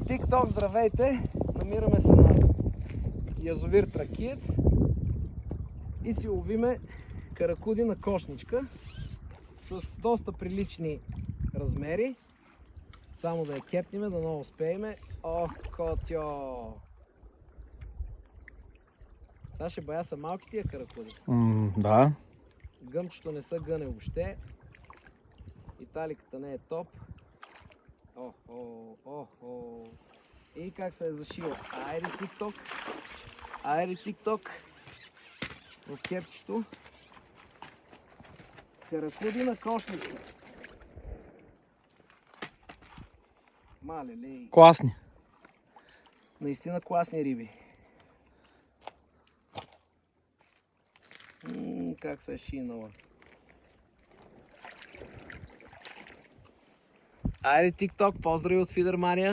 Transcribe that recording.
TikTok, здравейте! Намираме се на язовир Тракиец и си ловиме каракуди на кошничка с доста прилични размери. Само да я кепнеме, да много успееме. Ох, котьо! Сега ще бая са малки тия каракуди. Да. Гъмчето не са гъне въобще. Италиката не е топ. Охо. И как се е зашил. Айде TikTok. Айде TikTok. В кепчето. Каракуди на кошничка. Мале. Класни. Наистина класни риби. Как се е шинала. Айде TikTok, поздрави от Фидермания.